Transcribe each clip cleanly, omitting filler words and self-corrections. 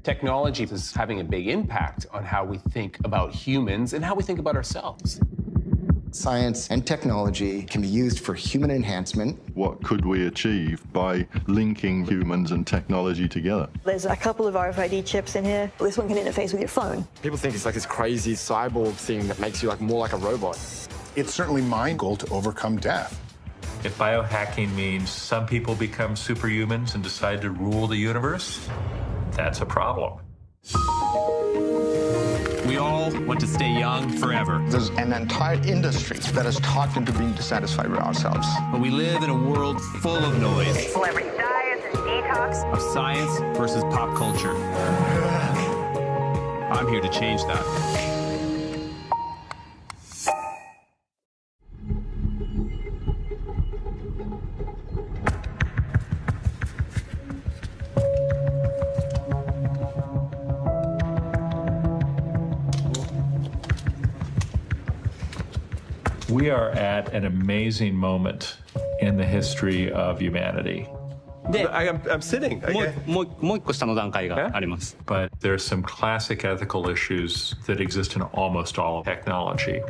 Technology is having a big impact on how we think about humans and how we think about ourselves. Science and technology can be used for human enhancement. What could we achieve by linking humans and technology together? There's a couple of RFID chips in here. This one can interface with your phone. People think it's like this crazy cyborg thing that makes you more like a robot. It's certainly my goal to overcome death. If biohacking means some people become superhumans and decide to rule the universe, that's a problem. We all want to stay young forever. There's an entire industry that is talked into being dissatisfied with ourselves. But we live in a world full of noise. Celebrity diets and detox. Of science versus pop culture. I'm here to change that. We are at an amazing moment in the history of humanity. I'm sitting. But there's some classic ethical issues that exist in almost all technology.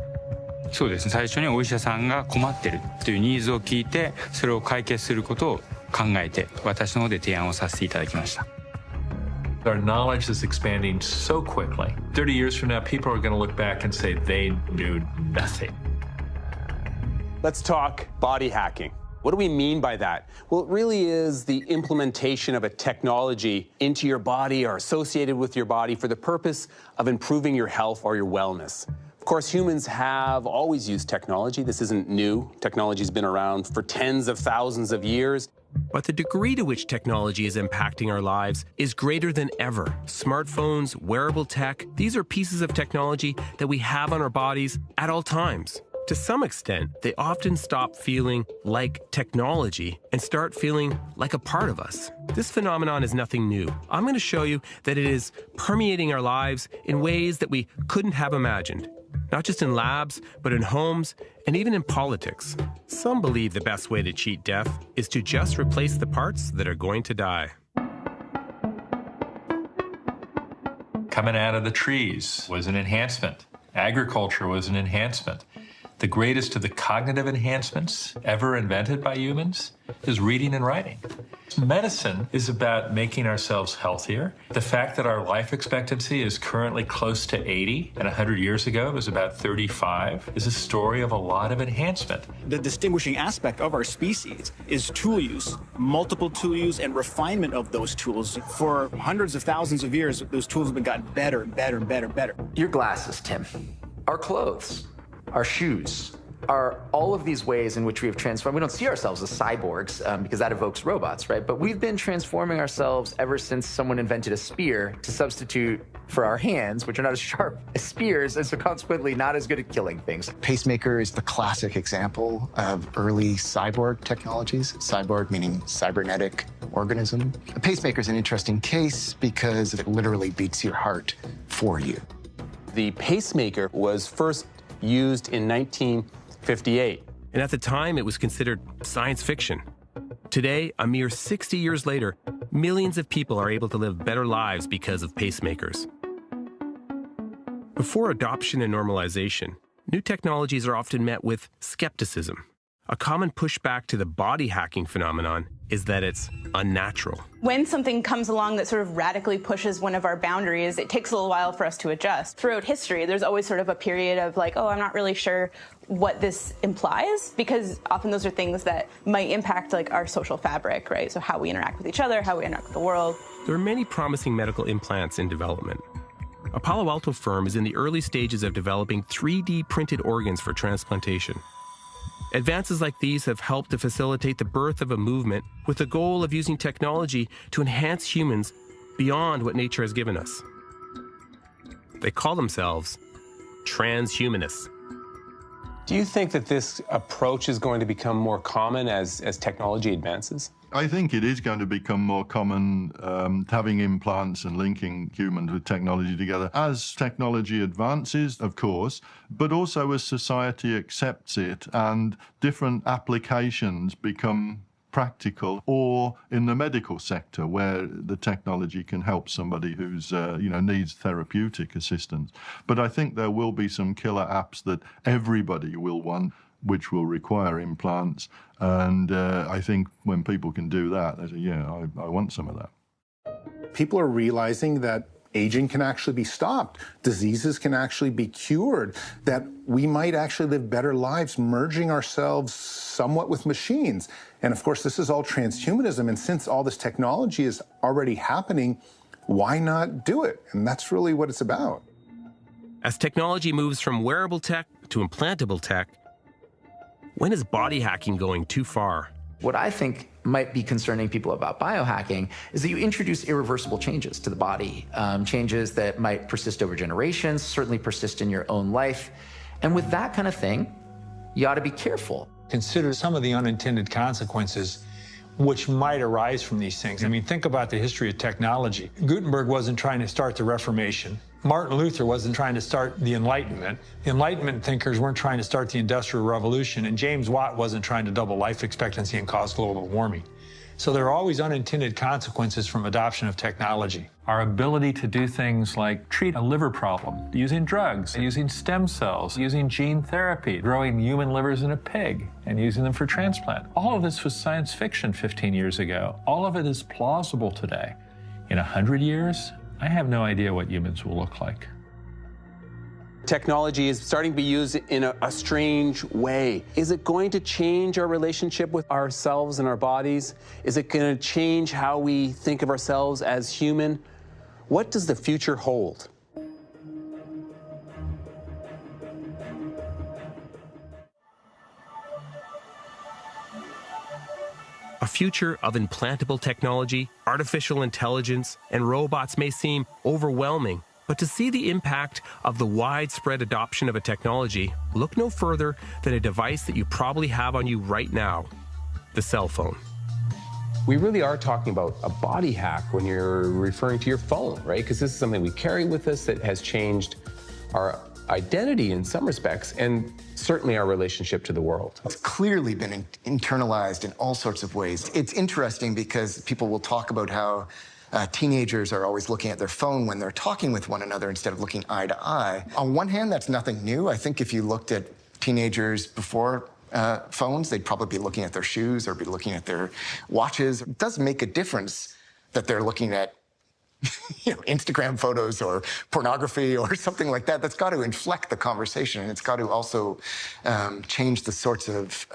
そうですね。最初にお医者さんが困ってるというニーズを聞いて、それを解決することを考えて、私の方で提案をさせていただきました。Our knowledge is expanding so quickly. 30 years from now, people are going to look back and say they knew nothing. Let's talk body hacking. What do we mean by that? Well, it really is the implementation of a technology into your body or associated with your body for the purpose of improving your health or your wellness. Of course, humans have always used technology. This isn't new. Technology's been around for tens of thousands of years. But the degree to which technology is impacting our lives is greater than ever. Smartphones, wearable tech, these are pieces of technology that we have on our bodies at all times. To some extent, they often stop feeling like technology and start feeling like a part of us. This phenomenon is nothing new. I'm going to show you that it is permeating our lives in ways that we couldn't have imagined. Not just in labs, but in homes and even in politics. Some believe the best way to cheat death is to just replace the parts that are going to die. Coming out of the trees was an enhancement. Agriculture was an enhancement. The greatest of the cognitive enhancements ever invented by humans is reading and writing. Medicine is about making ourselves healthier. The fact that our life expectancy is currently close to 80 and 100 years ago it was about 35 is a story of a lot of enhancement. The distinguishing aspect of our species is tool use, multiple tool use, and refinement of those tools. For hundreds of thousands of years, those tools have been gotten better and better and better and better. Your glasses, Tim. Our clothes. Our shoes are all of these ways in which we have transformed. We don't see ourselves as cyborgs because that evokes robots, right? But we've been transforming ourselves ever since someone invented a spear to substitute for our hands, which are not as sharp as spears, and so consequently not as good at killing things. Pacemaker is the classic example of early cyborg technologies. Cyborg meaning cybernetic organism. A pacemaker is an interesting case because it literally beats your heart for you. The pacemaker was first used in 1958. And at the time, it was considered science fiction. Today, a mere 60 years later, millions of people are able to live better lives because of pacemakers. Before adoption and normalization, new technologies are often met with skepticism. A common pushback to the body hacking phenomenon is that it's unnatural. When something comes along that sort of radically pushes one of our boundaries, it takes a little while for us to adjust. Throughout history, there's always sort of a period of like, oh, I'm not really sure what this implies, because often those are things that might impact like our social fabric, right? So how we interact with each other, how we interact with the world. There are many promising medical implants in development. A Palo Alto firm is in the early stages of developing 3D printed organs for transplantation. Advances like these have helped to facilitate the birth of a movement with the goal of using technology to enhance humans beyond what nature has given us. They call themselves transhumanists. Do you think that this approach is going to become more common as technology advances? I think it is going to become more common having implants and linking humans with technology together as technology advances, of course, but also as society accepts it and different applications become practical, or in the medical sector where the technology can help somebody who's, needs therapeutic assistance. But I think there will be some killer apps that everybody will want, which will require implants. And I think when people can do that, they say, yeah, I want some of that. People are realizing that aging can actually be stopped, diseases can actually be cured, that we might actually live better lives merging ourselves somewhat with machines. And of course, this is all transhumanism, and since all this technology is already happening, why not do it? And that's really what it's about. As technology moves from wearable tech to implantable tech, when is body hacking going too far? What I think might be concerning people about biohacking is that you introduce irreversible changes to the body, changes that might persist over generations, certainly persist in your own life. And with that kind of thing, you ought to be careful. Consider some of the unintended consequences which might arise from these things. I mean, think about the history of technology. Gutenberg wasn't trying to start the Reformation. Martin Luther wasn't trying to start the Enlightenment. The Enlightenment thinkers weren't trying to start the Industrial Revolution, and James Watt wasn't trying to double life expectancy and cause global warming. So there are always unintended consequences from adoption of technology. Our ability to do things like treat a liver problem using drugs, using stem cells, using gene therapy, growing human livers in a pig and using them for transplant. All of this was science fiction 15 years ago. All of it is plausible today. In 100 years, I have no idea what humans will look like. Technology is starting to be used in a strange way. Is it going to change our relationship with ourselves and our bodies? Is it going to change how we think of ourselves as human? What does the future hold? A future of implantable technology, artificial intelligence, and robots may seem overwhelming, but to see the impact of the widespread adoption of a technology, look no further than a device that you probably have on you right now, the cell phone. We really are talking about a body hack when you're referring to your phone, right? Because this is something we carry with us that has changed our identity in some respects, and certainly our relationship to the world. It's clearly been internalized in all sorts of ways. It's interesting because people will talk about how teenagers are always looking at their phone when they're talking with one another instead of looking eye to eye. On one hand, that's nothing new. I think if you looked at teenagers before phones, they'd probably be looking at their shoes or be looking at their watches. It does make a difference that they're looking at Instagram photos or pornography or something like that. That's got to inflect the conversation, and it's got to also change the sorts of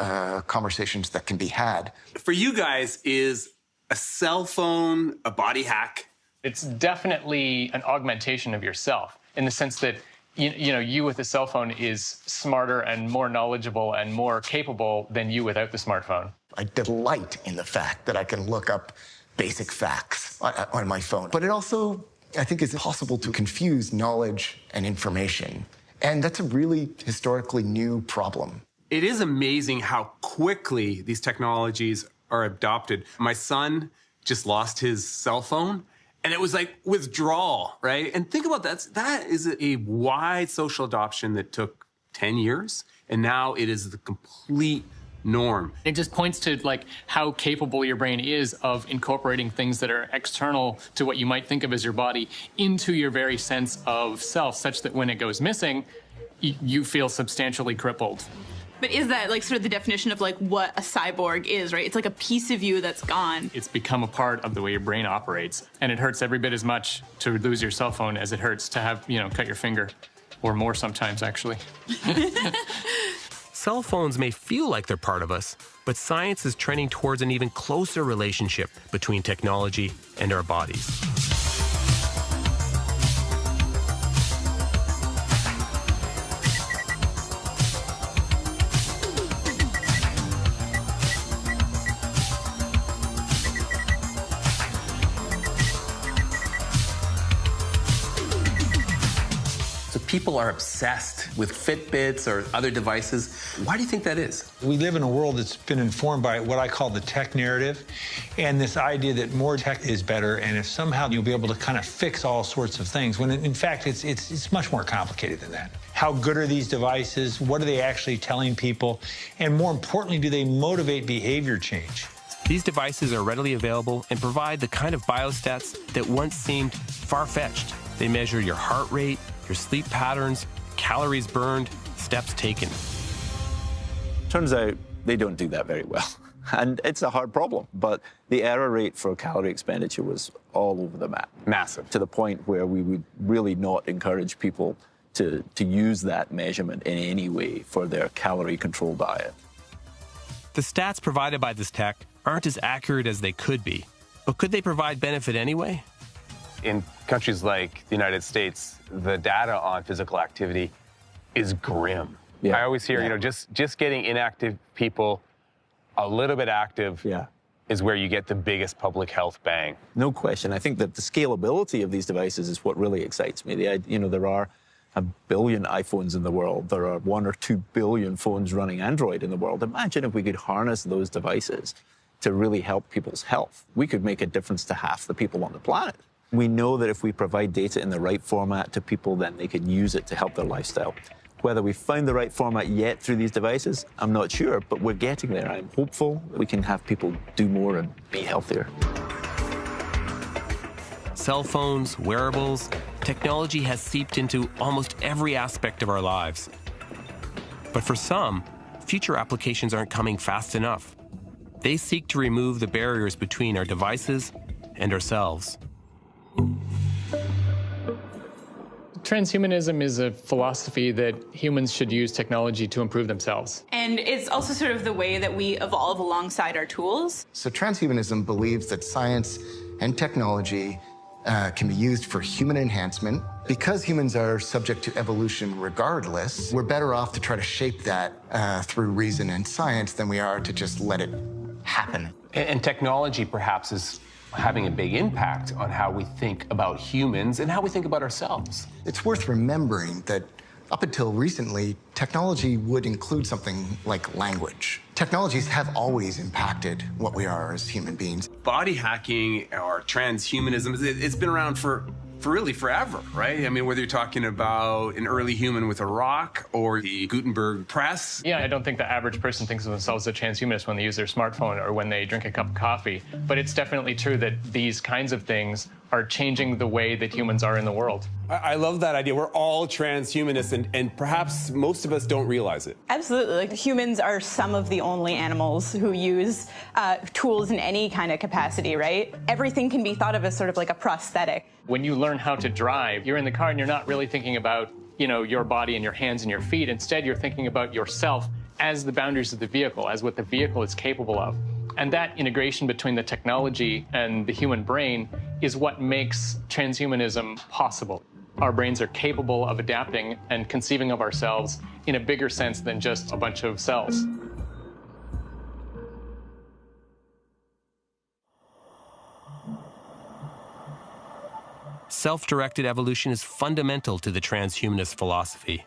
conversations that can be had. For you guys, is a cell phone a body hack? It's definitely an augmentation of yourself in the sense that you with a cell phone is smarter and more knowledgeable and more capable than you without the smartphone. I delight in the fact that I can look up basic facts on my phone. But it also, I think, is possible to confuse knowledge and information. And that's a really historically new problem. It is amazing how quickly these technologies are adopted. My son just lost his cell phone, and it was like withdrawal, right? And think about that. That is a wide social adoption that took 10 years, and now it is the complete norm. It just points to how capable your brain is of incorporating things that are external to what you might think of as your body into your very sense of self, such that when it goes missing, you feel substantially crippled. But is that sort of the definition of what a cyborg is, right? It's like a piece of you that's gone. It's become a part of the way your brain operates, and it hurts every bit as much to lose your cell phone as it hurts to have, cut your finger, or more sometimes, actually. Cell phones may feel like they're part of us, but science is trending towards an even closer relationship between technology and our bodies. People are obsessed with Fitbits or other devices. Why do you think that is? We live in a world that's been informed by what I call the tech narrative, and this idea that more tech is better, and if somehow you'll be able to kind of fix all sorts of things, when in fact it's much more complicated than that. How good are these devices? What are they actually telling people? And more importantly, do they motivate behavior change? These devices are readily available and provide the kind of biostats that once seemed far-fetched. They measure your heart rate, your sleep patterns, calories burned, steps taken. Turns out they don't do that very well. And it's a hard problem, but the error rate for calorie expenditure was all over the map. Massive. To the point where we would really not encourage people to use that measurement in any way for their calorie control diet. The stats provided by this tech aren't as accurate as they could be, but could they provide benefit anyway? In countries like the United States, the data on physical activity is grim. Yeah. I always hear, just getting inactive people a little bit active is where you get the biggest public health bang. No question. I think that the scalability of these devices is what really excites me. There are 1 billion iPhones in the world. There are 1 or 2 billion phones running Android in the world. Imagine if we could harness those devices to really help people's health. We could make a difference to half the people on the planet. We know that if we provide data in the right format to people, then they can use it to help their lifestyle. Whether we've found the right format yet through these devices, I'm not sure, but we're getting there. I'm hopeful that we can have people do more and be healthier. Cell phones, wearables, technology has seeped into almost every aspect of our lives. But for some, future applications aren't coming fast enough. They seek to remove the barriers between our devices and ourselves. Transhumanism is a philosophy that humans should use technology to improve themselves. And it's also sort of the way that we evolve alongside our tools. So transhumanism believes that science and technology can be used for human enhancement. Because humans are subject to evolution regardless, we're better off to try to shape that through reason and science than we are to just let it happen. And technology perhaps is having a big impact on how we think about humans and how we think about ourselves. It's worth remembering that up until recently, technology would include something like language. Technologies have always impacted what we are as human beings. Body hacking or transhumanism, it's been around for really forever, right? I mean, whether you're talking about an early human with a rock or the Gutenberg press. Yeah, I don't think the average person thinks of themselves as a transhumanist when they use their smartphone or when they drink a cup of coffee. But it's definitely true that these kinds of things are changing the way that humans are in the world. I love that idea. We're all transhumanists, and perhaps most of us don't realize it. Absolutely. Like, humans are some of the only animals who use tools in any kind of capacity, right? Everything can be thought of as sort of like a prosthetic. When you learn how to drive, you're in the car and you're not really thinking about, your body and your hands and your feet. Instead, you're thinking about yourself as the boundaries of the vehicle, as what the vehicle is capable of. And that integration between the technology and the human brain is what makes transhumanism possible. Our brains are capable of adapting and conceiving of ourselves in a bigger sense than just a bunch of cells. Self-directed evolution is fundamental to the transhumanist philosophy,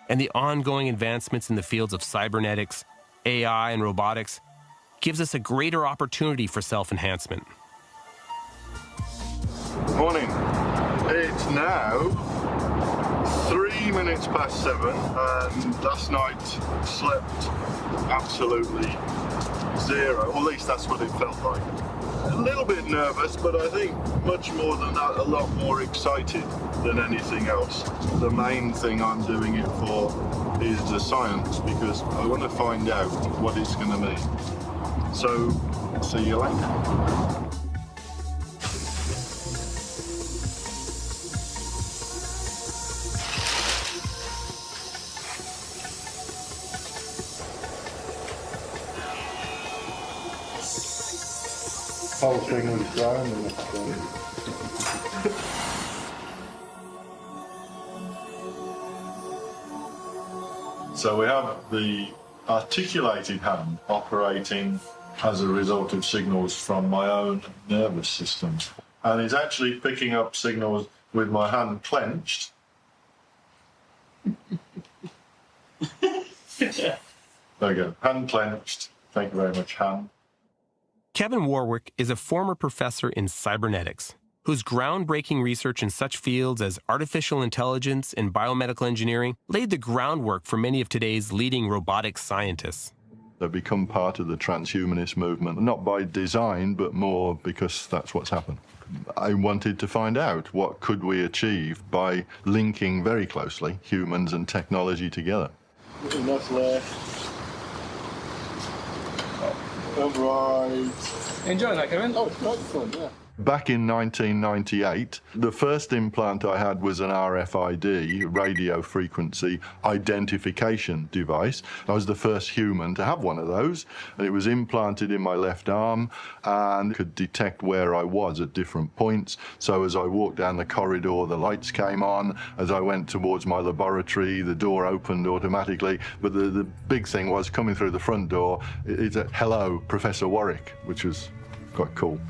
and the ongoing advancements in the fields of cybernetics, AI, and robotics gives us a greater opportunity for self-enhancement. Morning. It's now 3 minutes past 7, and last night slept absolutely zero. Or at least that's what it felt like. A little bit nervous, but I think much more than that, a lot more excited than anything else. The main thing I'm doing it for is the science, because I want to find out what it's going to mean. So, see you later. Whole thing was ground and so we have the articulated hand operating as a result of signals from my own nervous system. And it's actually picking up signals with my hand clenched. There we go, hand clenched. Thank you very much, hand. Kevin Warwick is a former professor in cybernetics, whose groundbreaking research in such fields as artificial intelligence and biomedical engineering laid the groundwork for many of today's leading robotics scientists. They've become part of the transhumanist movement, not by design, but more because that's what's happened. I wanted to find out what could we achieve by linking very closely humans and technology together. Enough left. All right. Enjoy that, Kevin? Oh, it's great fun, yeah. Back in 1998, the first implant I had was an RFID, radio frequency identification device. I was the first human to have one of those, and it was implanted in my left arm and could detect where I was at different points. So as I walked down the corridor, the lights came on. As I went towards my laboratory, the door opened automatically. But the big thing was coming through the front door, it's a "Hello, Professor Warwick," which was quite cool.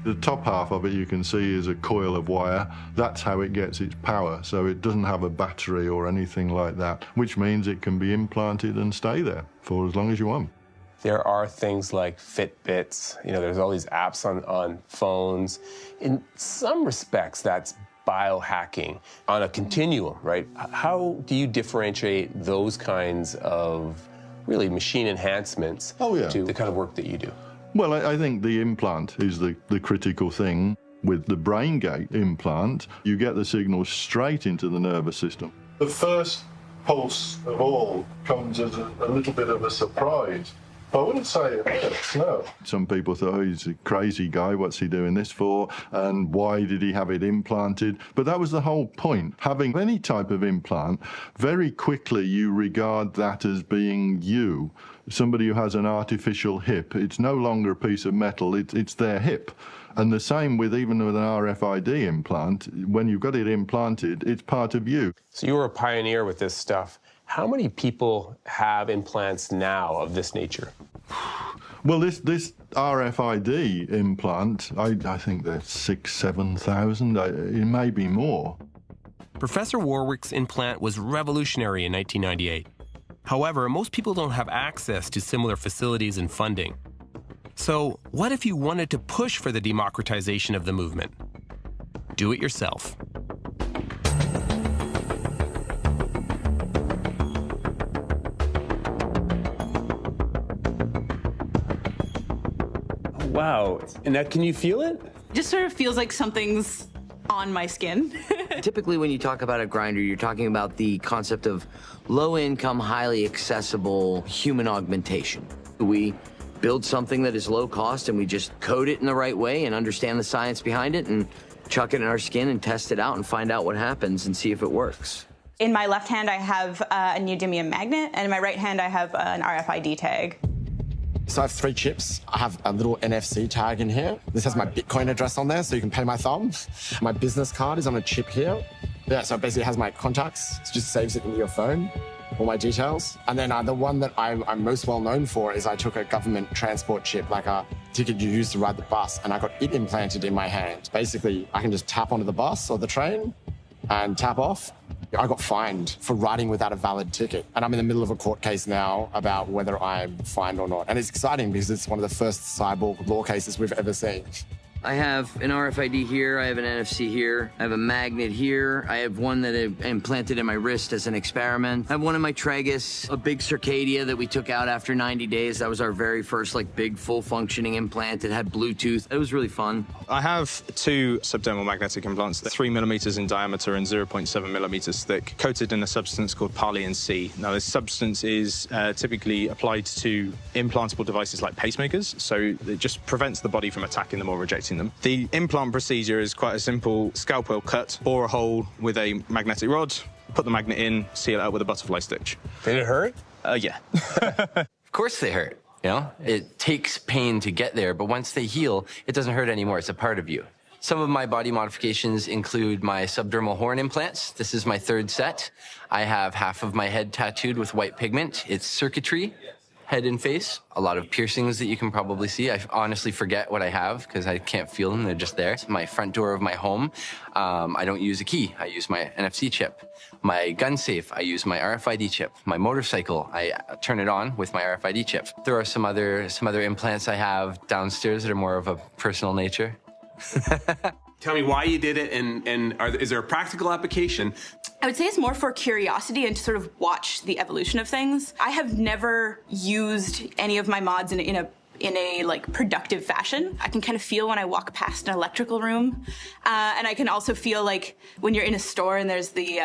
The top half of it you can see is a coil of wire. That's how it gets its power, so it doesn't have a battery or anything like that, which means it can be implanted and stay there for as long as you want. There are things like Fitbits, there's all these apps on phones. In some respects, that's biohacking on a continuum, right? How do you differentiate those kinds of really machine enhancements to the kind of work that you do? Well, I think the implant is the critical thing. With the brain gate implant, you get the signal straight into the nervous system. The first pulse of all comes as a little bit of a surprise. I wouldn't say it hurts, no. Some people thought, oh, he's a crazy guy, what's he doing this for? And why did he have it implanted? But that was the whole point. Having any type of implant, very quickly you regard that as being you. Somebody who has an artificial hip, it's no longer a piece of metal, it's their hip. And the same even with an RFID implant, when you've got it implanted, it's part of you. So you were a pioneer with this stuff. How many people have implants now of this nature? Well, this RFID implant, I think there's 6,000, 7,000. It may be more. Professor Warwick's implant was revolutionary in 1998. However, most people don't have access to similar facilities and funding. So, what if you wanted to push for the democratization of the movement? Do it yourself. Wow. And now, can you feel it? Just sort of feels like something's on my skin. Typically, when you talk about a grinder, you're talking about the concept of low-income, highly accessible human augmentation. We build something that is low cost and we just code it in the right way and understand the science behind it and chuck it in our skin and test it out and find out what happens and see if it works. In my left hand, I have a neodymium magnet, and in my right hand, I have an RFID tag. So I have 3 chips. I have a little NFC tag in here. This has my Bitcoin address on there, so you can pay my thumb. My business card is on a chip here. Yeah, so it basically has my contacts. It just saves it into your phone, all my details. And then the one that I'm most well known for is I took a government transport chip, like a ticket you use to ride the bus, and I got it implanted in my hand. Basically, I can just tap onto the bus or the train and tap off. I got fined for riding without a valid ticket. And I'm in the middle of a court case now about whether I'm fined or not. And it's exciting because it's one of the first cyborg law cases we've ever seen. I have an RFID here, I have an NFC here, I have a magnet here, I have one that I implanted in my wrist as an experiment. I have one in my tragus, a big circadia that we took out after 90 days. That was our very first big full functioning implant. It had Bluetooth. It was really fun. I have 2 subdermal magnetic implants, 3 millimeters in diameter and 0.7 millimeters thick, coated in a substance called Parlian C. Now, this substance is typically applied to implantable devices like pacemakers, so it just prevents the body from attacking them or rejecting them. The implant procedure is quite a simple scalpel cut, bore a hole with a magnetic rod, put the magnet in, seal it out with a butterfly stitch. Did it hurt? Yeah. Of course they hurt. It takes pain to get there, but once they heal, it doesn't hurt anymore. It's a part of you. Some of my body modifications include my subdermal horn implants. This is my 3rd set. I have half of my head tattooed with white pigment. It's circuitry, head and face. A lot of piercings that you can probably see. I honestly forget what I have because I can't feel them. They're just there. My front door of my home, I don't use a key. I use my NFC chip. My gun safe, I use my RFID chip. My motorcycle, I turn it on with my RFID chip. There are some other implants I have downstairs that are more of a personal nature. Tell me why you did it, and is there a practical application? I would say it's more for curiosity and to sort of watch the evolution of things. I have never used any of my mods in a like productive fashion. I can kind of feel when I walk past an electrical room, and I can also feel like when you're in a store and there's the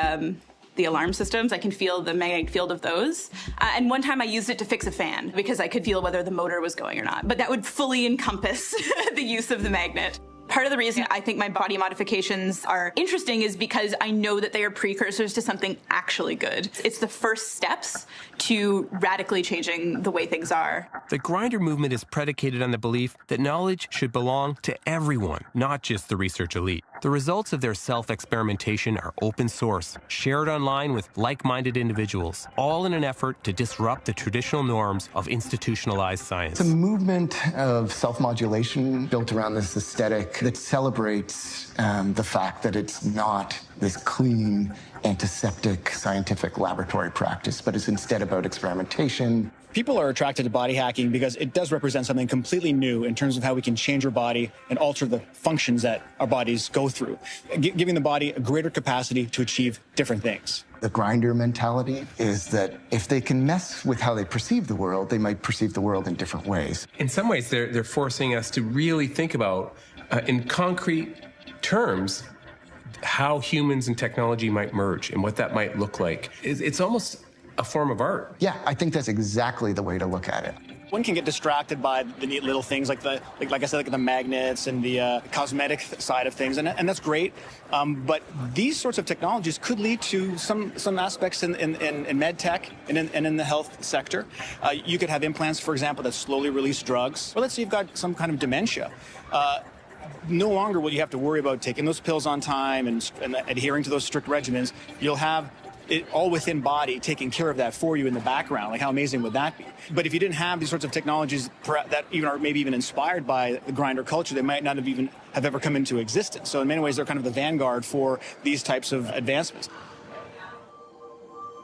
alarm systems, I can feel the magnetic field of those. And one time I used it to fix a fan because I could feel whether the motor was going or not. But that would fully encompass the use of the magnet. Part of the reason I think my body modifications are interesting is because I know that they are precursors to something actually good. It's the first steps to radically changing the way things are. The Grindr movement is predicated on the belief that knowledge should belong to everyone, not just the research elite. The results of their self-experimentation are open source, shared online with like-minded individuals, all in an effort to disrupt the traditional norms of institutionalized science. It's a movement of self-modulation built around this aesthetic that celebrates the fact that it's not this clean, antiseptic scientific laboratory practice, but it's instead about experimentation. People are attracted to body hacking because it does represent something completely new in terms of how we can change our body and alter the functions that our bodies go through, giving the body a greater capacity to achieve different things. The Grindr mentality is that if they can mess with how they perceive the world, they might perceive the world in different ways. In some ways, they're forcing us to really think about, in concrete terms, how humans and technology might merge and what that might look like. It's almost a form of art. Yeah, I think that's exactly the way to look at it. One can get distracted by the neat little things like I said, like the magnets and the cosmetic side of things, and that's great. But these sorts of technologies could lead to some aspects in med tech and in the health sector. You could have implants, for example, that slowly release drugs. Or let's say you've got some kind of dementia. No longer will you have to worry about taking those pills on time and adhering to those strict regimens. You'll have it all within body taking care of that for you in the background. Like, how amazing would that be? But if you didn't have these sorts of technologies that even are maybe even inspired by the Grindr culture, they might not have ever come into existence. So in many ways, they're kind of the vanguard for these types of advancements.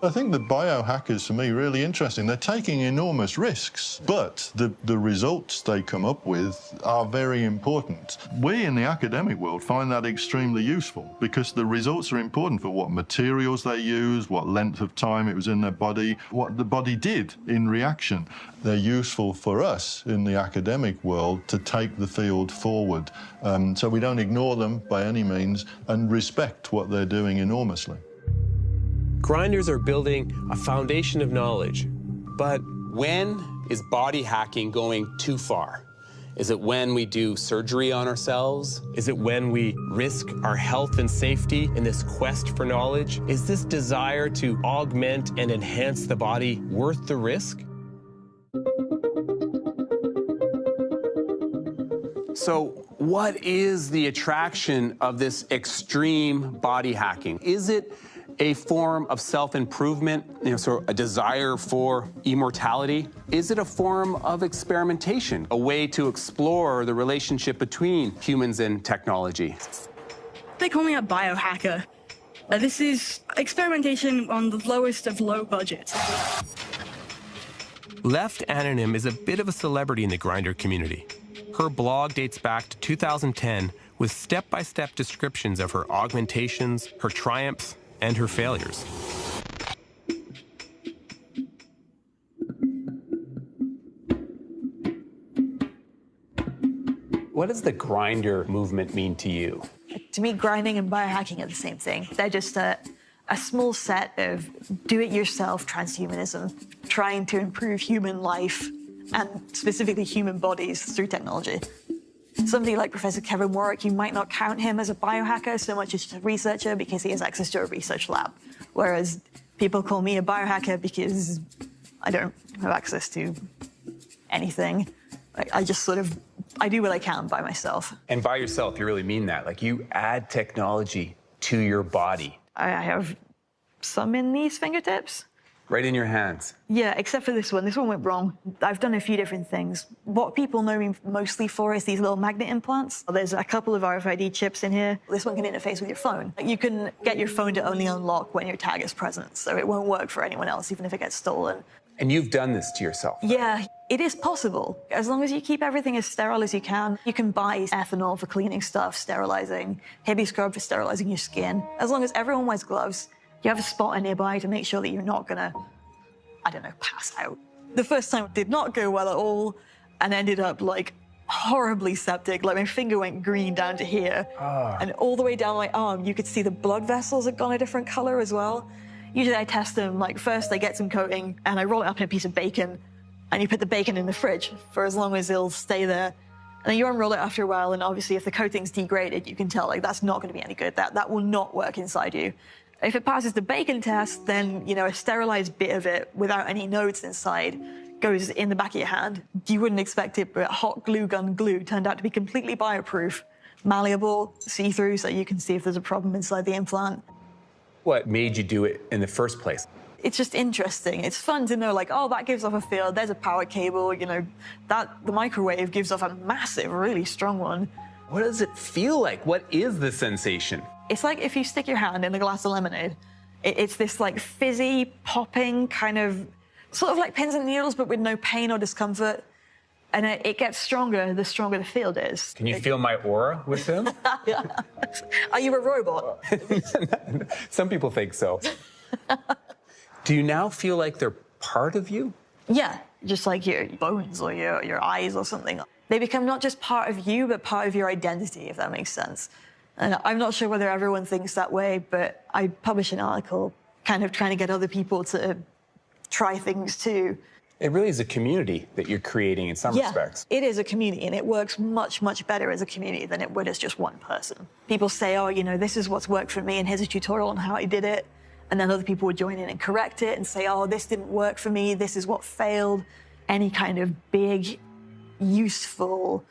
I think the biohackers, for me, really interesting. They're taking enormous risks, but the results they come up with are very important. We in the academic world find that extremely useful because the results are important for what materials they use, what length of time it was in their body, what the body did in reaction. They're useful for us in the academic world to take the field forward. So we don't ignore them by any means and respect what they're doing enormously. Grinders are building a foundation of knowledge. But when is body hacking going too far? Is it when we do surgery on ourselves? Is it when we risk our health and safety in this quest for knowledge? Is this desire to augment and enhance the body worth the risk? So what is the attraction of this extreme body hacking? Is it a form of self-improvement, sort of a desire for immortality? Is it a form of experimentation, a way to explore the relationship between humans and technology? They call me a biohacker. This is experimentation on the lowest of low budgets. Left Anonym is a bit of a celebrity in the Grindr community. Her blog dates back to 2010 with step-by-step descriptions of her augmentations, her triumphs, and her failures. What does the Grindr movement mean to you? To me, grinding and biohacking are the same thing. They're just a small set of do-it-yourself transhumanism, trying to improve human life and specifically human bodies through technology. Somebody like Professor Kevin Warwick, you might not count him as a biohacker so much as just a researcher because he has access to a research lab. Whereas people call me a biohacker because I don't have access to anything. I just sort of, I do what I can by myself. And by yourself, you really mean that? Like, you add technology to your body. I have some in these fingertips. Right in your hands. Yeah, except for this one. This one went wrong. I've done a few different things. What people know me mostly for is these little magnet implants. There's a couple of RFID chips in here. This one can interface with your phone. You can get your phone to only unlock when your tag is present, so it won't work for anyone else, even if it gets stolen. And you've done this to yourself? Yeah. It is possible. As long as you keep everything as sterile as you can. You can buy ethanol for cleaning stuff, sterilizing, heavy scrub for sterilizing your skin. As long as everyone wears gloves, you have a spotter nearby to make sure that you're not gonna, I don't know, pass out. The first time did not go well at all and ended up like horribly septic. Like my finger went green down to here and all the way down my arm, you could see the blood vessels had gone a different color as well. Usually I test them, like first I get some coating and I roll it up in a piece of bacon and you put the bacon in the fridge for as long as it'll stay there. And then you unroll it after a while, and obviously if the coating's degraded, you can tell like that's not gonna be any good. That will not work inside you. If it passes the bacon test, then, you know, a sterilized bit of it without any nodes inside goes in the back of your hand. You wouldn't expect it, but hot glue gun glue turned out to be completely bioproof, malleable, see-through, so you can see if there's a problem inside the implant. What made you do it in the first place? It's just interesting. It's fun to know, like, oh, that gives off a field, there's a power cable, you know, the microwave gives off a massive, really strong one. What does it feel like? What is the sensation? It's like if you stick your hand in a glass of lemonade. It's this, like, fizzy, popping kind of, sort of like pins and needles, but with no pain or discomfort. And it gets stronger the stronger the field is. Can you feel my aura with him? Are you a robot? Some people think so. Do you now feel like they're part of you? Yeah, just like your bones or your eyes or something. They become not just part of you, but part of your identity, if that makes sense. And I'm not sure whether everyone thinks that way, but I published an article kind of trying to get other people to try things too. It really is a community that you're creating in some respects. It is a community, and it works much, much better as a community than it would as just one person. People say, oh, you know, this is what's worked for me, and here's a tutorial on how I did it. And then other people would join in and correct it and say, oh, this didn't work for me, this is what failed. Any kind of big, useful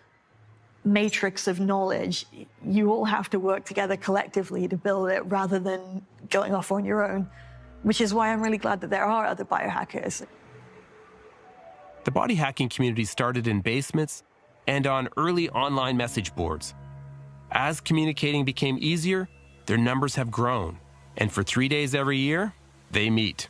matrix of knowledge, you all have to work together collectively to build it rather than going off on your own, which is why I'm really glad that there are other biohackers. The body hacking community started in basements and on early online message boards. As communicating became easier, their numbers have grown. And for 3 days every year, they meet.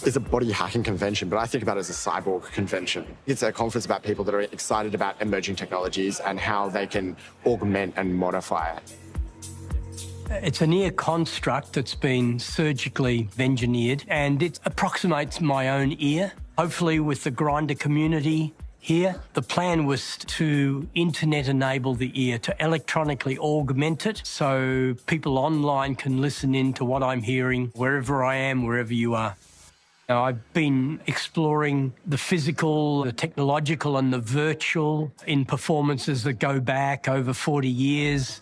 It's a body hacking convention, but I think about it as a cyborg convention. It's a conference about people that are excited about emerging technologies and how they can augment and modify it. It's an ear construct that's been surgically engineered, and it approximates my own ear, hopefully with the grinder community here. The plan was to internet enable the ear, to electronically augment it, so people online can listen in to what I'm hearing wherever I am, wherever you are. Now, I've been exploring the physical, the technological, and the virtual in performances that go back over 40 years.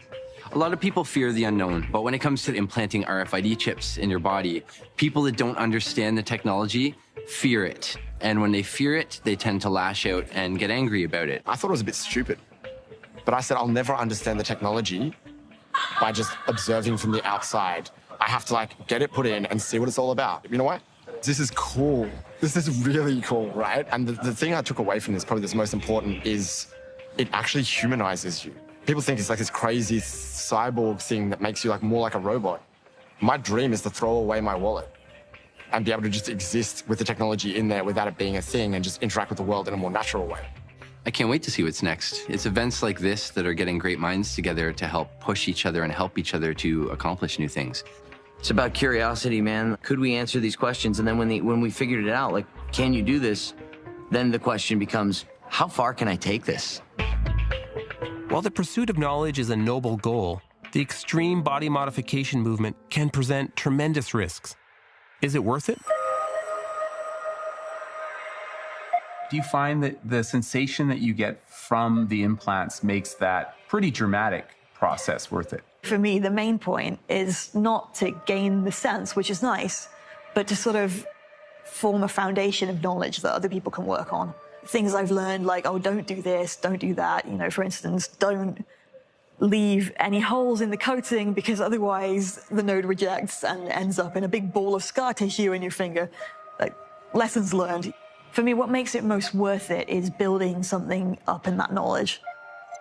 A lot of people fear the unknown, but when it comes to implanting RFID chips in your body, people that don't understand the technology fear it. And when they fear it, they tend to lash out and get angry about it. I thought it was a bit stupid, but I said I'll never understand the technology by just observing from the outside. I have to, like, get it put in and see what it's all about. You know what? This is cool. This is really cool, right? And the thing I took away from this, probably that's most important, is it actually humanizes you. People think it's like this crazy cyborg thing that makes you like more like a robot. My dream is to throw away my wallet and be able to just exist with the technology in there without it being a thing and just interact with the world in a more natural way. I can't wait to see what's next. It's events like this that are getting great minds together to help push each other and help each other to accomplish new things. It's about curiosity, man. Could we answer these questions? And then when we figured it out, like, can you do this? Then the question becomes, how far can I take this? While the pursuit of knowledge is a noble goal, the extreme body modification movement can present tremendous risks. Is it worth it? Do you find that the sensation that you get from the implants makes that pretty dramatic process worth it? For me, the main point is not to gain the sense, which is nice, but to sort of form a foundation of knowledge that other people can work on. Things I've learned, like, oh, don't do this, don't do that. You know, for instance, don't leave any holes in the coating because otherwise the node rejects and ends up in a big ball of scar tissue in your finger. Like, lessons learned. For me, what makes it most worth it is building something up in that knowledge.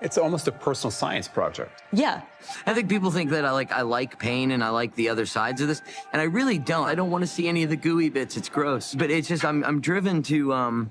It's almost a personal science project. Yeah. I think people think that I like pain and I like the other sides of this, and I really don't. I don't want to see any of the gooey bits. It's gross. But it's just I'm driven to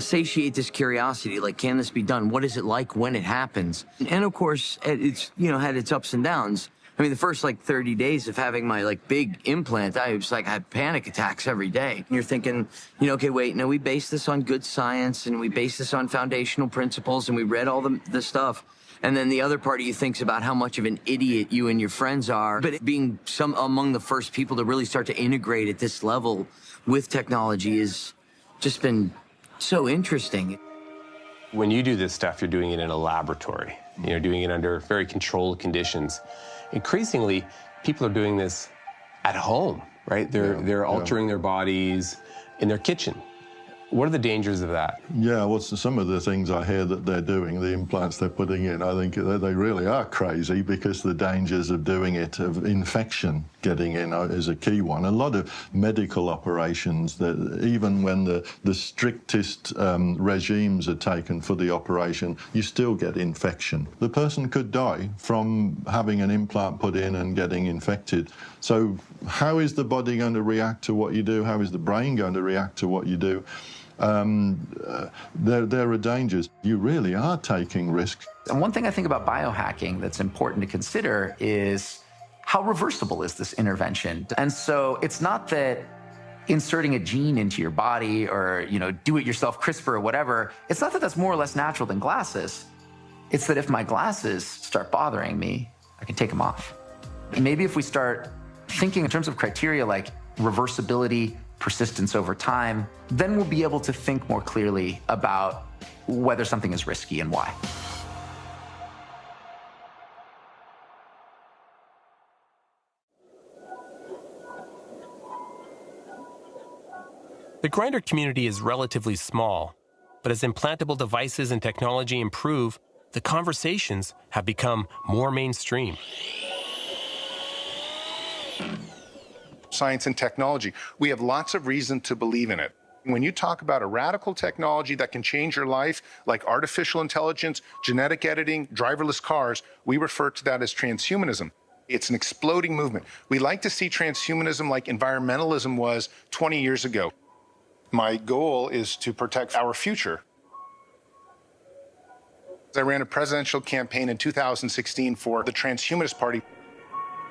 satiate this curiosity. Like, can this be done? What is it like when it happens? And of course, it's had its ups and downs. I mean, the first 30 days of having my big implant, I was had panic attacks every day. And you're thinking, okay, wait, no, we base this on good science and we base this on foundational principles and we read all the stuff. And then the other part of you thinks about how much of an idiot you and your friends are. But being among the first people to really start to integrate at this level with technology has just been so interesting. When you do this stuff, you're doing it in a laboratory. You're doing it under very controlled conditions. Increasingly, people are doing this at home, right? They're altering their bodies in their kitchen. What are the dangers of that? Yeah, well, some of the things I hear that they're doing, the implants they're putting in, I think they really are crazy because the dangers of doing it, of infection getting in, is a key one. A lot of medical operations, that even when the strictest regimes are taken for the operation, you still get infection. The person could die from having an implant put in and getting infected. So how is the body going to react to what you do? How is the brain going to react to what you do? There are dangers. You really are taking risks. And one thing I think about biohacking that's important to consider is how reversible is this intervention? And so it's not that inserting a gene into your body or, do-it-yourself CRISPR or whatever, it's not that that's more or less natural than glasses. It's that if my glasses start bothering me, I can take them off. Maybe if we start thinking in terms of criteria like reversibility, persistence over time, then we'll be able to think more clearly about whether something is risky and why. The grinder community is relatively small, but as implantable devices and technology improve, the conversations have become more mainstream. Science and technology. We have lots of reason to believe in it. When you talk about a radical technology that can change your life, like artificial intelligence, genetic editing, driverless cars, we refer to that as transhumanism. It's an exploding movement. We like to see transhumanism like environmentalism was 20 years ago. My goal is to protect our future. I ran a presidential campaign in 2016 for the Transhumanist Party.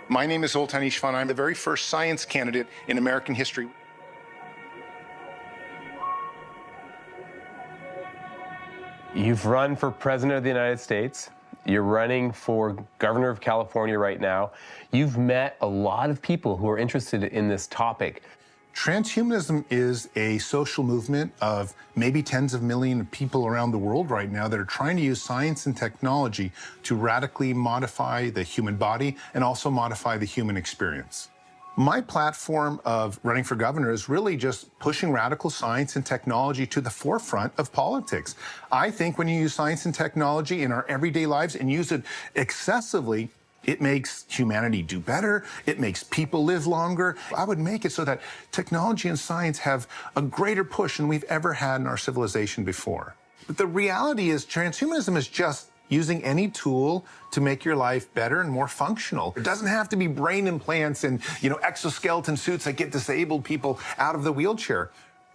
My name is Zoltan Istvan. I'm the very first science candidate in American history. You've run for president of the United States. You're running for governor of California right now. You've met a lot of people who are interested in this topic. Transhumanism is a social movement of maybe tens of millions of people around the world right now that are trying to use science and technology to radically modify the human body and also modify the human experience. My platform of running for governor is really just pushing radical science and technology to the forefront of politics. I think when you use science and technology in our everyday lives and use it excessively, it makes humanity do better. It makes people live longer. I would make it so that technology and science have a greater push than we've ever had in our civilization before. But the reality is transhumanism is just using any tool to make your life better and more functional. It doesn't have to be brain implants and, exoskeleton suits that get disabled people out of the wheelchair.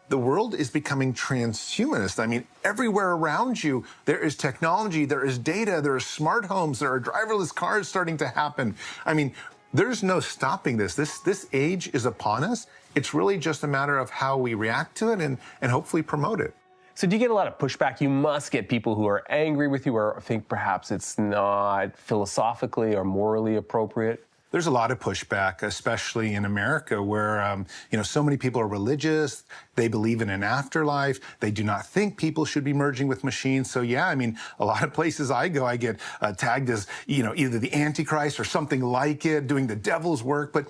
The world is becoming transhumanist. I mean, everywhere around you, there is technology, there is data, there are smart homes, there are driverless cars starting to happen. I mean, there's no stopping this. This age is upon us. It's really just a matter of how we react to it and hopefully promote it. So do you get a lot of pushback? You must get people who are angry with you or think perhaps it's not philosophically or morally appropriate. There's a lot of pushback, especially in America, where so many people are religious. They believe in an afterlife. They do not think people should be merging with machines. So yeah, I mean, a lot of places I go, I get tagged as either the Antichrist or something like it, doing the devil's work. But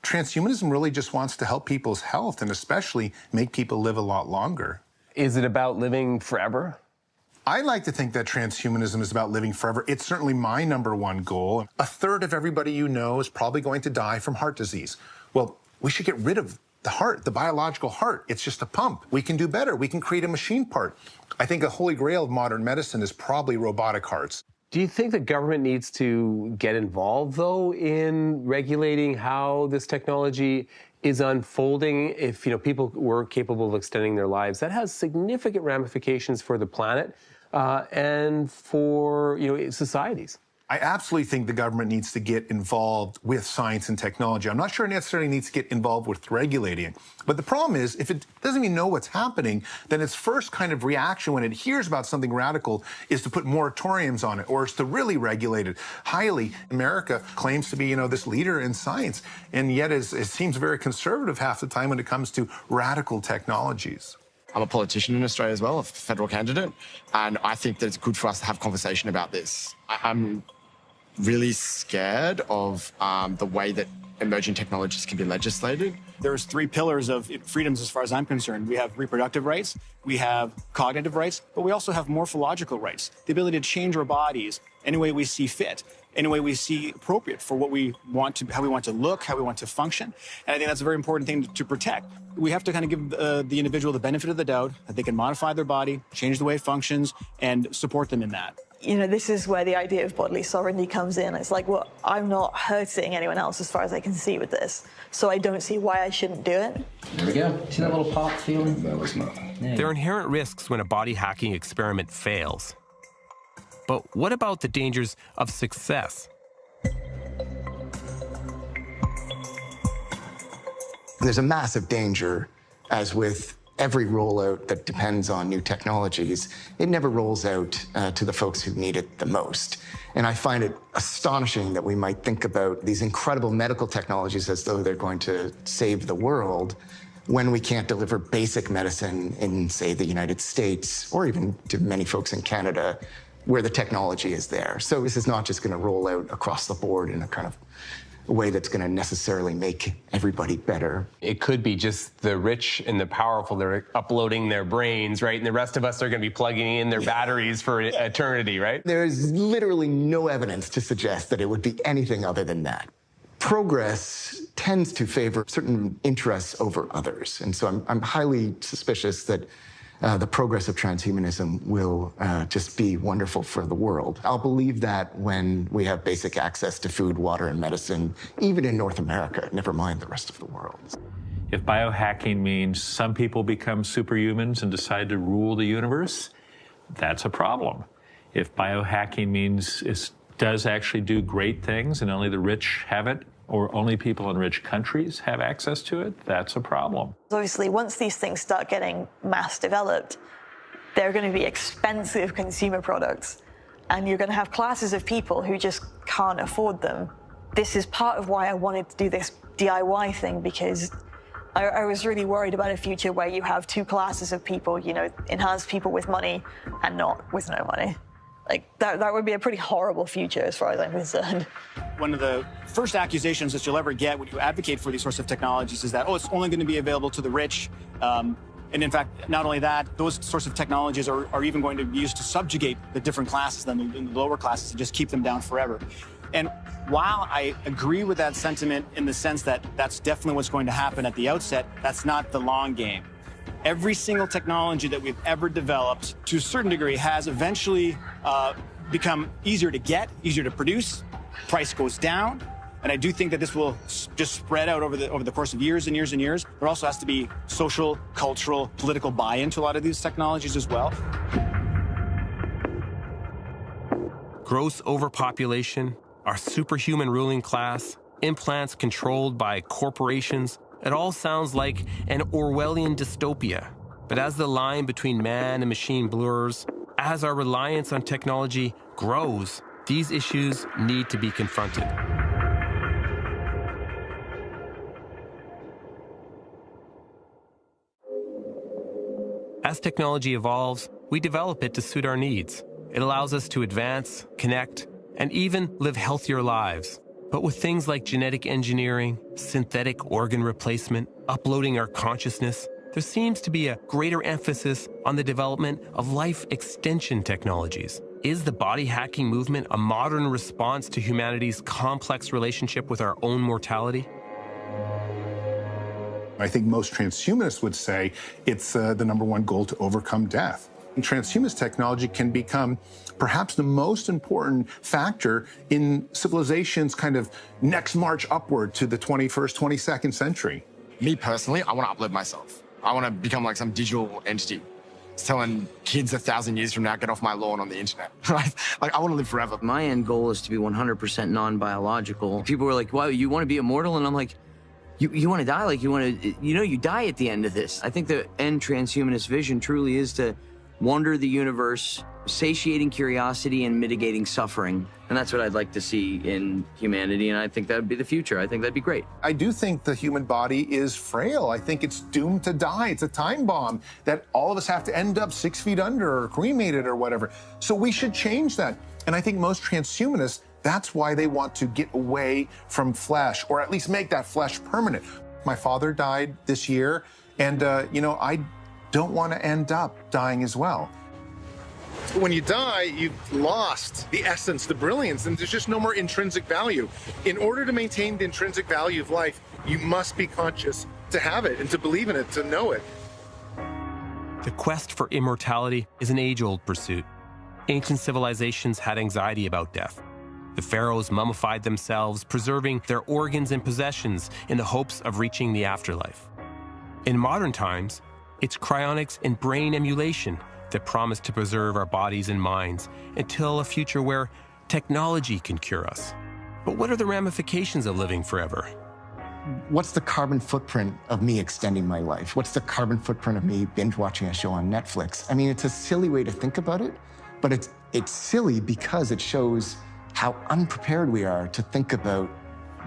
transhumanism really just wants to help people's health and especially make people live a lot longer. Is it about living forever? I like to think that transhumanism is about living forever. It's certainly my number one goal. A third of everybody you know is probably going to die from heart disease. Well, we should get rid of the heart, the biological heart. It's just a pump. We can do better. We can create a machine part. I think a holy grail of modern medicine is probably robotic hearts. Do you think the government needs to get involved, though, in regulating how this technology is unfolding? If, people were capable of extending their lives, that has significant ramifications for the planet and for, societies. I absolutely think the government needs to get involved with science and technology. I'm not sure it necessarily needs to get involved with regulating it. But the problem is, if it doesn't even know what's happening, then its first kind of reaction when it hears about something radical is to put moratoriums on it, or is to really regulate it highly. America claims to be, this leader in science, and yet it seems very conservative half the time when it comes to radical technologies. I'm a politician in Australia as well, a federal candidate, and I think that it's good for us to have conversation about this. I'm really scared of the way that emerging technologies can be legislated. There's three pillars of freedoms as far as I'm concerned. We have reproductive rights, we have cognitive rights, but we also have morphological rights, the ability to change our bodies any way we see fit, any way we see appropriate for what we want to, how we want to look, how we want to function. And I think that's a very important thing to protect. We have to kind of give the individual the benefit of the doubt that they can modify their body, change the way it functions, and support them in that. This is where the idea of bodily sovereignty comes in. It's like, well, I'm not hurting anyone else as far as I can see with this, so I don't see why I shouldn't do it. There we go. See that little pop feeling? That was nothing. There are inherent risks when a body hacking experiment fails. But what about the dangers of success? There's a massive danger, as with every rollout that depends on new technologies, it never rolls out to the folks who need it the most. And I find it astonishing that we might think about these incredible medical technologies as though they're going to save the world when we can't deliver basic medicine in, say, the United States, or even to many folks in Canada, where the technology is there. So this is not just going to roll out across the board in a kind of way that's going to necessarily make everybody better. It could be just the rich and the powerful that are uploading their brains, right? And the rest of us are going to be plugging in their batteries for eternity, right? There is literally no evidence to suggest that it would be anything other than that. Progress tends to favor certain interests over others. And so I'm highly suspicious that the progress of transhumanism will just be wonderful for the world. I'll believe that when we have basic access to food, water, and medicine, even in North America, never mind the rest of the world. If biohacking means some people become superhumans and decide to rule the universe, that's a problem. If biohacking means it does actually do great things and only the rich have it, or only people in rich countries have access to it, that's a problem. Obviously, once these things start getting mass developed, they're going to be expensive consumer products, and you're going to have classes of people who just can't afford them. This is part of why I wanted to do this DIY thing, because I was really worried about a future where you have two classes of people, enhanced people with money and not with no money. Like, that would be a pretty horrible future as far as I'm concerned. One of the first accusations that you'll ever get when you advocate for these sorts of technologies is that, it's only going to be available to the rich. And in fact, not only that, those sorts of technologies are even going to be used to subjugate the different classes, the lower classes, to just keep them down forever. And while I agree with that sentiment in the sense that that's definitely what's going to happen at the outset, that's not the long game. Every single technology that we've ever developed, to a certain degree, has eventually become easier to get, easier to produce, price goes down, and I do think that this will just spread out over the course of years and years and years. There also has to be social, cultural, political buy-in to a lot of these technologies as well. Gross overpopulation, our superhuman ruling class, implants controlled by corporations, it all sounds like an Orwellian dystopia. But as the line between man and machine blurs, as our reliance on technology grows, these issues need to be confronted. As technology evolves, we develop it to suit our needs. It allows us to advance, connect, and even live healthier lives. But with things like genetic engineering, synthetic organ replacement, uploading our consciousness, there seems to be a greater emphasis on the development of life extension technologies. Is the body hacking movement a modern response to humanity's complex relationship with our own mortality? I think most transhumanists would say it's the #1 goal to overcome death. And transhumanist technology can become perhaps the most important factor in civilization's kind of next march upward to the 21st, 22nd century. Me personally, I want to uplift myself. I want to become like some digital entity. It's telling kids 1,000 years from now, get off my lawn on the internet. Right? Like, I want to live forever. My end goal is to be 100% non-biological. People were like, wow, you want to be immortal? And I'm like, you want to die? Like, you die at the end of this. I think the end transhumanist vision truly is to wander the universe, satiating curiosity and mitigating suffering. And that's what I'd like to see in humanity, and I think that would be the future. I think that'd be great. I do think the human body is frail. I think it's doomed to die. It's a time bomb that all of us have to end up 6 feet under or cremated or whatever. So we should change that. And I think most transhumanists, that's why they want to get away from flesh, or at least make that flesh permanent. My father died this year, and I don't want to end up dying as well. When you die, you've lost the essence, the brilliance, and there's just no more intrinsic value. In order to maintain the intrinsic value of life, you must be conscious to have it and to believe in it, to know it. The quest for immortality is an age-old pursuit. Ancient civilizations had anxiety about death. The pharaohs mummified themselves, preserving their organs and possessions in the hopes of reaching the afterlife. In modern times, it's cryonics and brain emulation that promise to preserve our bodies and minds until a future where technology can cure us. But what are the ramifications of living forever? What's the carbon footprint of me extending my life? What's the carbon footprint of me binge watching a show on Netflix? I mean, it's a silly way to think about it, but it's silly because it shows how unprepared we are to think about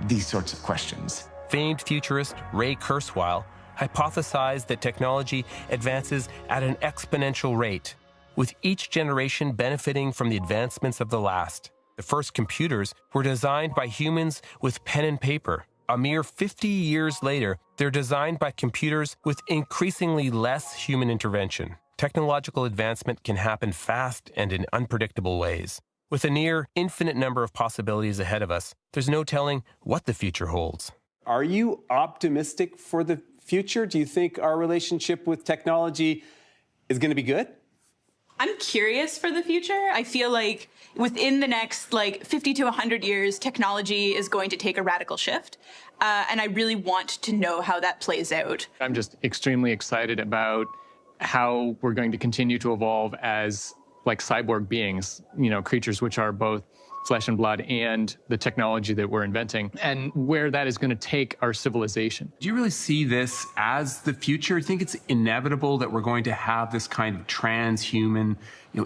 these sorts of questions. Famed futurist Ray Kurzweil hypothesized that technology advances at an exponential rate, with each generation benefiting from the advancements of the last. The first computers were designed by humans with pen and paper. A mere 50 years later, they're designed by computers with increasingly less human intervention. Technological advancement can happen fast and in unpredictable ways. With a near infinite number of possibilities ahead of us, there's no telling what the future holds. Are you optimistic for the future? Do you think our relationship with technology is going to be good? I'm curious for the future. I feel like within the next 50 to 100 years, technology is going to take a radical shift. And I really want to know how that plays out. I'm just extremely excited about how we're going to continue to evolve as cyborg beings, creatures which are both flesh and blood and the technology that we're inventing, and where that is going to take our civilization. Do you really see this as the future? I think it's inevitable that we're going to have this kind of transhuman,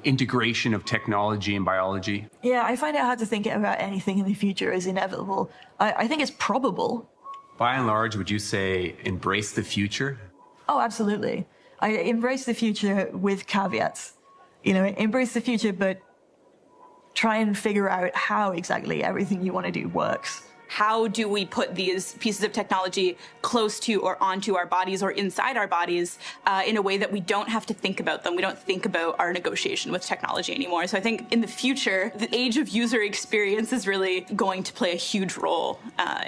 integration of technology and biology. Yeah, I find it hard to think about anything in the future as inevitable. I think it's probable. By and large, would you say embrace the future? Oh, absolutely. I embrace the future with caveats. Embrace the future, but try and figure out how exactly everything you want to do works. How do we put these pieces of technology close to or onto our bodies or inside our bodies in a way that we don't have to think about them? We don't think about our negotiation with technology anymore. So I think in the future, the age of user experience is really going to play a huge role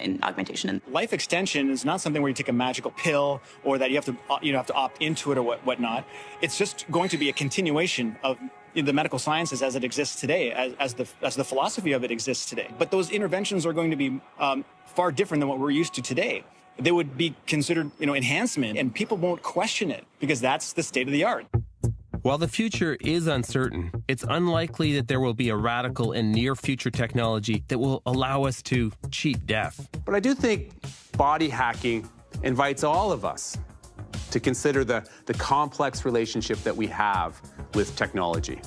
in augmentation. Life extension is not something where you take a magical pill or that you have to opt into it or whatnot. It's just going to be a continuation of the medical sciences as it exists today, as the philosophy of it exists today. But those interventions are going to be far different than what we're used to today. They would be considered, enhancement, and people won't question it because that's the state of the art. While the future is uncertain, it's unlikely that there will be a radical and near-future technology that will allow us to cheat death. But I do think body hacking invites all of us to consider the complex relationship that we have with technology.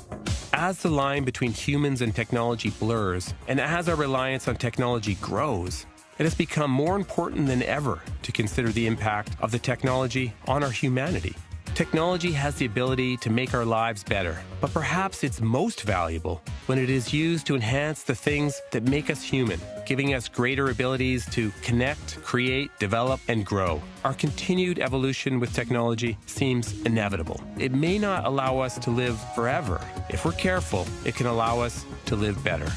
As the line between humans and technology blurs, and as our reliance on technology grows, it has become more important than ever to consider the impact of the technology on our humanity. Technology has the ability to make our lives better, but perhaps it's most valuable when it is used to enhance the things that make us human, giving us greater abilities to connect, create, develop, and grow. Our continued evolution with technology seems inevitable. It may not allow us to live forever. If we're careful, it can allow us to live better.